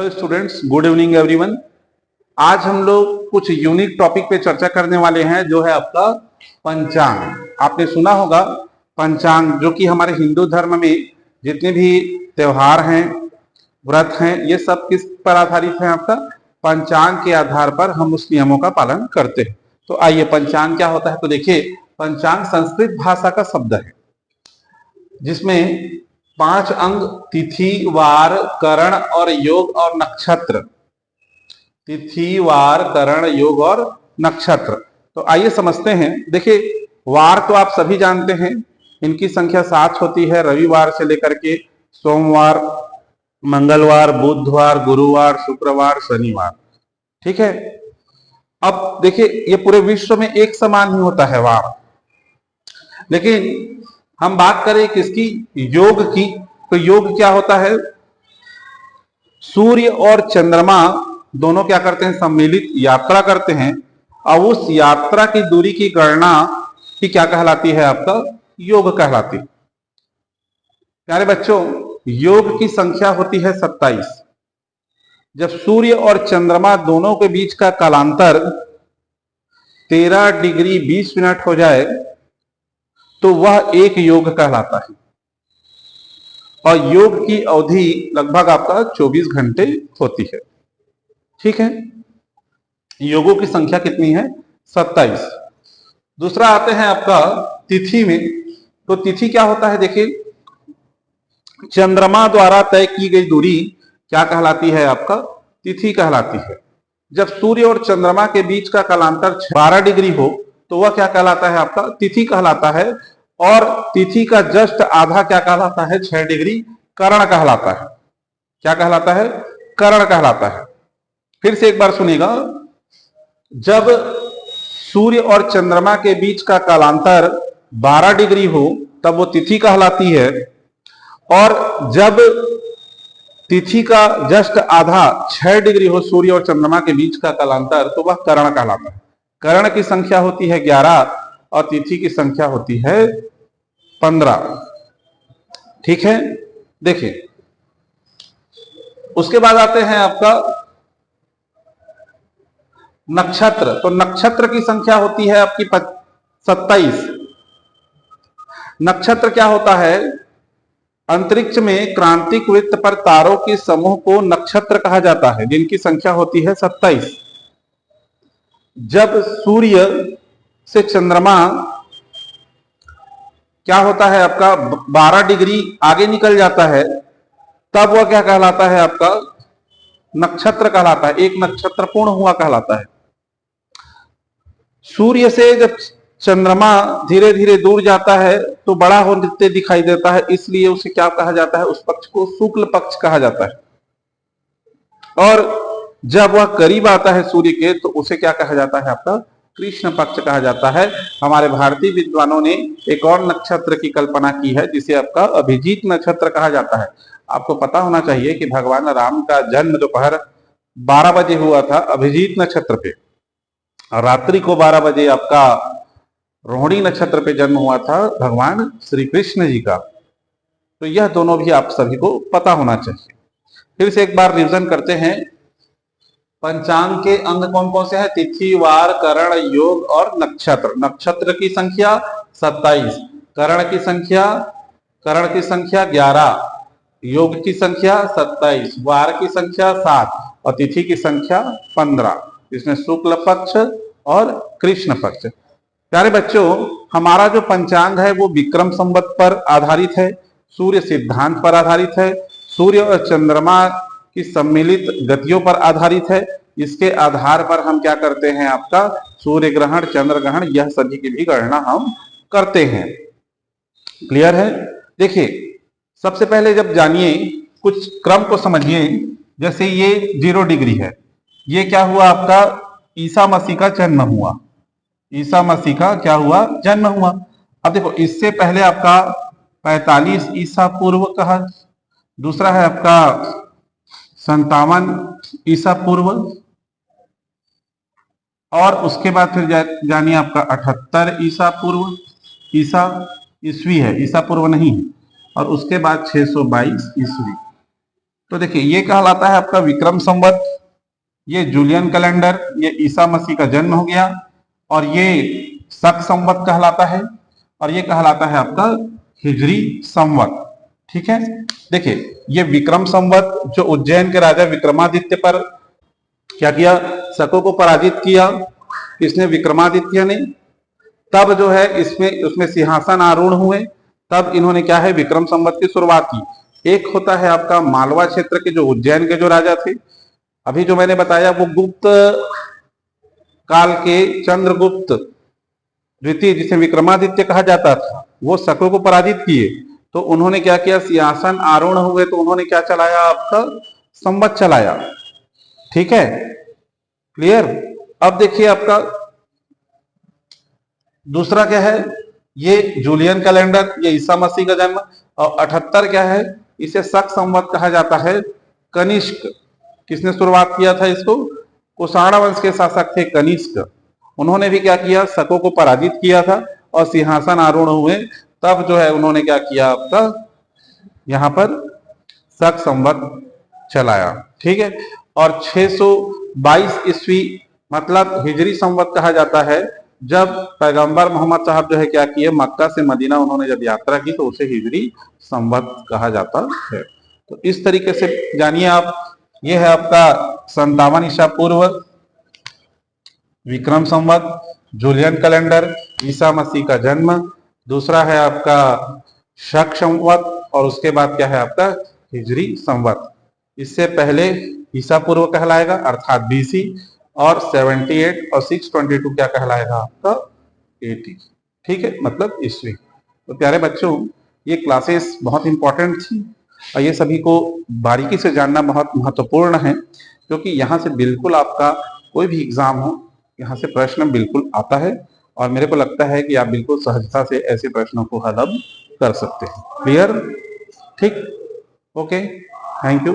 Hello students, good evening everyone. आज हम लोग कुछ यूनिक टॉपिक पे चर्चा करने वाले हैं, जो है आपका पंचांग। आपने सुना होगा पंचांग, जो कि हमारे हिंदू धर्म में जितने भी त्योहार हैं, व्रत हैं, ये सब किस पर आधारित है? आपका पंचांग के आधार पर हम उस नियमों का पालन करते हैं। तो आइए, पंचांग क्या होता है? तो देखिए, पंचांग संस्कृत भाषा का शब्द है जिसमें 5 अंग तिथि, वार, करण और योग और नक्षत्र। तिथि, वार, करण, योग और नक्षत्र। तो आइए समझते हैं। देखिए, वार तो आप सभी जानते हैं, इनकी संख्या 7 होती है। रविवार से लेकर के सोमवार, मंगलवार, बुधवार, गुरुवार, शुक्रवार, शनिवार। ठीक है। अब देखिए, ये पूरे विश्व में एक समान ही होता है वार। लेकिन हम बात करें किसकी? योग की। तो योग क्या होता है? सूर्य और चंद्रमा दोनों क्या करते हैं? सम्मिलित यात्रा करते हैं, और उस यात्रा की दूरी की गणना की क्या कहलाती है? आपका योग कहलाती है। प्यारे बच्चों, योग की संख्या होती है 27। जब सूर्य और चंद्रमा दोनों के बीच का कालांतर 13 डिग्री 20 मिनट हो जाए तो वह एक योग कहलाता है। और योग की अवधि लगभग आपका 24 घंटे होती है। ठीक है। योगों की संख्या कितनी है? 27। दूसरा आते हैं आपका तिथि में। तो तिथि क्या होता है? देखिए, चंद्रमा द्वारा तय की गई दूरी क्या कहलाती है? आपका तिथि कहलाती है। जब सूर्य और चंद्रमा के बीच का कालांतर 12 डिग्री हो तो वह क्या कहलाता है? आपका तिथि कहलाता है। और तिथि का जस्ट आधा क्या कहलाता है? 6 डिग्री करण कहलाता है। क्या कहलाता है? करण कहलाता है। फिर से एक बार सुनिएगा। जब सूर्य और चंद्रमा के बीच का कालांतर 12 डिग्री हो तब वो तिथि कहलाती है। और जब तिथि का जस्ट आधा 6 डिग्री हो सूर्य और चंद्रमा के बीच का कालांतर, तो वह करण कहलाता है। करण की संख्या होती है 11 और तिथि की संख्या होती है 15। ठीक है। देखिए, उसके बाद आते हैं आपका नक्षत्र। तो नक्षत्र की संख्या होती है आपकी 27। नक्षत्र क्या होता है? अंतरिक्ष में क्रांतिक वृत्त पर तारों के समूह को नक्षत्र कहा जाता है, जिनकी संख्या होती है 27। जब सूर्य से चंद्रमा क्या होता है? आपका 12 डिग्री आगे निकल जाता है, तब वह क्या कहलाता है? आपका नक्षत्र कहलाता है। एक नक्षत्र पूर्ण हुआ कहलाता है। सूर्य से जब चंद्रमा धीरे धीरे दूर जाता है तो बड़ा होते दिखाई देता है, इसलिए उसे क्या कहा जाता है? उस पक्ष को शुक्ल पक्ष कहा जाता है। और जब वह करीब आता है सूर्य के तो उसे क्या कहा जाता है? आपका कृष्ण पक्ष कहा जाता है। हमारे भारतीय विद्वानों ने एक और नक्षत्र की कल्पना की है जिसे आपका अभिजीत नक्षत्र कहा जाता है। आपको पता होना चाहिए कि भगवान राम का जन्म दोपहर 12 बजे हुआ था अभिजीत नक्षत्र पे, और रात्रि को 12 बजे आपका रोहिणी नक्षत्र पे जन्म हुआ था भगवान श्री कृष्ण जी का। तो यह दोनों भी आप सभी को पता होना चाहिए। फिर से एक बार रिवीजन करते हैं। पंचांग के अंग कौन कौन से हैं? तिथि, वार, करण, योग और नक्षत्र। नक्षत्र की संख्या 27, करण की संख्या 11, योग की संख्या 27, वार की संख्या 7 और तिथि की संख्या 15। इसमें शुक्ल पक्ष और कृष्ण पक्ष। प्यारे बच्चों, हमारा जो पंचांग है वो विक्रम संवत पर आधारित है, सूर्य सिद्धांत पर आधारित है, सूर्य और चंद्रमा की सम्मिलित गतियों पर आधारित है। इसके आधार पर हम क्या करते हैं? आपका सूर्य ग्रहण, चंद्र ग्रहण, यह सभी की भी गणना हम करते हैं। क्लियर है? देखिए, सबसे पहले जब जानिए, कुछ क्रम को समझिए। जैसे ये 0 डिग्री है, ये क्या हुआ? आपका ईसा मसीह का जन्म हुआ। ईसा मसीह का क्या हुआ? जन्म हुआ। अब देखो, इससे पहले आपका 45 ईसा पूर्व कहा, दूसरा है आपका 57 ईसा पूर्व, और उसके बाद फिर जानिए आपका 78 ईसा पूर्व। ईसा ईस्वी है, ईसा पूर्व नहीं है। और उसके बाद 622 ईस्वी। तो देखिए ये कहलाता है आपका विक्रम संवत, ये जूलियन कैलेंडर, ये ईसा मसीह का जन्म हो गया, और ये शक संवत कहलाता है, और ये कहलाता है आपका हिजरी संवत। ठीक है, देखिए ये विक्रम संवत जो उज्जैन के राजा विक्रमादित्य पर क्या किया, शकों को पराजित किया, इसने विक्रमादित्य ने, तब जो है इसमें उसमें सिंहासन आरूढ़ हुए, तब इन्होंने क्या है विक्रम संवत की शुरुआत की। एक होता है आपका मालवा क्षेत्र के जो उज्जैन के जो राजा थे, अभी जो मैंने बताया वो गुप्त काल के चंद्रगुप्त द्वितीय जिसे विक्रमादित्य कहा जाता था, वो शकों को पराजित किए, तो उन्होंने क्या किया, सिंहासन आरूढ़ हुए तो उन्होंने क्या चलाया, आपका संवत चलाया। ठीक है, क्लियर। अब देखिए आपका दूसरा क्या है, ये जूलियन कैलेंडर, ये ईसा मसीह का जन्म, और 78 क्या है, इसे शक संवत कहा जाता है। कनिष्क, किसने शुरुआत किया था इसको, कुषाण वंश के शासक थे कनिष्क, उन्होंने भी क्या किया, शकों को पराजित किया था और सिंहासन आरूढ़ हुए, तब जो है उन्होंने क्या किया, आपका यहां पर शक संवत चलाया। ठीक है, और 622 ईस्वी मतलब हिजरी संवत कहा जाता है, जब पैगंबर मोहम्मद साहब जो है क्या किए, मक्का से मदीना उन्होंने जब यात्रा की तो उसे हिजरी संवत कहा जाता है। तो इस तरीके से जानिए आप, ये है आपका 57 ईसा पूर्व, विक्रम संवत, जूलियन कैलेंडर, ईसा मसीह का जन्म, दूसरा है आपका शक संवत, और उसके बाद क्या है आपका हिजरी संवत। इससे पहले ईसा पूर्व कहलाएगा अर्थात बीसी, और 78 और 622 क्या कहलाएगा आपका 80। ठीक है, मतलब ईस्वी। तो प्यारे बच्चों, ये क्लासेस बहुत इंपॉर्टेंट थी और ये सभी को बारीकी से जानना बहुत महत्वपूर्ण है, क्योंकि यहाँ से बिल्कुल आपका कोई भी एग्जाम हो, यहाँ से प्रश्न बिल्कुल आता है, और मेरे को लगता है कि आप बिल्कुल सहजता से ऐसे प्रश्नों को हल कर सकते हैं। क्लियर? ठीक, ओके, थैंक यू।